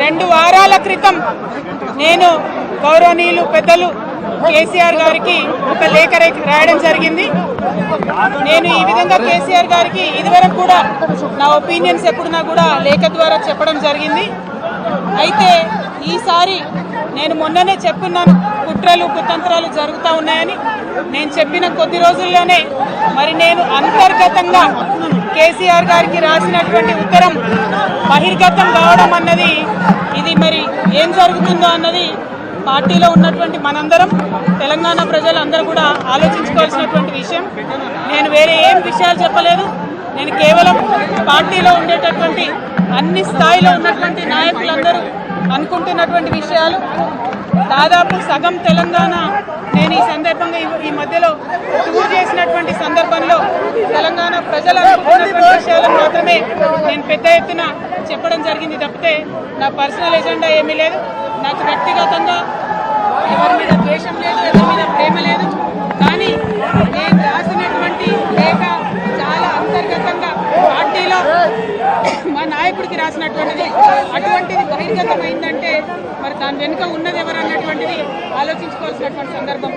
2 వారాల క్రితం నేను గౌరవనీయులు పెద్దలు కేసీఆర్ గారికి ఒక లేఖ రాయడం జరిగింది. నేను ఈ విధంగా కేసీఆర్ గారికి ఇదివరకు కూడా నా ఒపీనియన్స్ ఎప్పుడున్నా కూడా లేఖ ద్వారా చెప్పడం జరిగింది. అయితే ఈసారి నేను మొన్ననే చెప్పున్నాను, కుట్రలు కుతంత్రాలు జరుగుతూ ఉన్నాయని. నేను చెప్పిన కొద్ది రోజుల్లోనే మరి నేను అంతర్గతంగా కేసీఆర్ గారికి రాసినటువంటి ఉత్తరం బహిర్గతం కావడం అన్నది, ఇది మరి ఏం జరుగుతుందో అన్నది పార్టీలో ఉన్నటువంటి మనందరం, తెలంగాణ ప్రజలందరూ కూడా ఆలోచించుకోవాల్సినటువంటి విషయం. నేను వేరే ఏం విషయాలు చెప్పలేదు. నేను కేవలం పార్టీలో ఉండేటటువంటి అన్ని స్థాయిలో ఉన్నటువంటి నాయకులందరూ అనుకుంటున్నటువంటి విషయాలు. దాదాపు సగం తెలంగాణ నేను ఈ సందర్భంగా ఈ మధ్యలో టూర్ చేసినటువంటి సందర్భంలో తెలంగాణ ప్రజలు అనుకుంటున్నటువంటి విషయాలను మాత్రమే నేను పెద్ద ఎత్తున చెప్పడం జరిగింది తప్పితే నా పర్సనల్ ఎజెండా ఏమీ లేదు. నాకు వ్యక్తిగతంగా ఎవరి మీద ద్వేషం లేదు, ఎవరి మీద ప్రేమ లేదు. కానీ నేను రాసినటువంటి లేఖ చాలా అంతర్గతంగా పార్టీలో మా నాయకుడికి రాసినటువంటిది. అటువంటిది బహిర్గతమైందంటే మరి దాని వెనుక ఉన్నది ఎవరన్నటువంటిది ఆలోచించుకోవాల్సినటువంటి సందర్భం.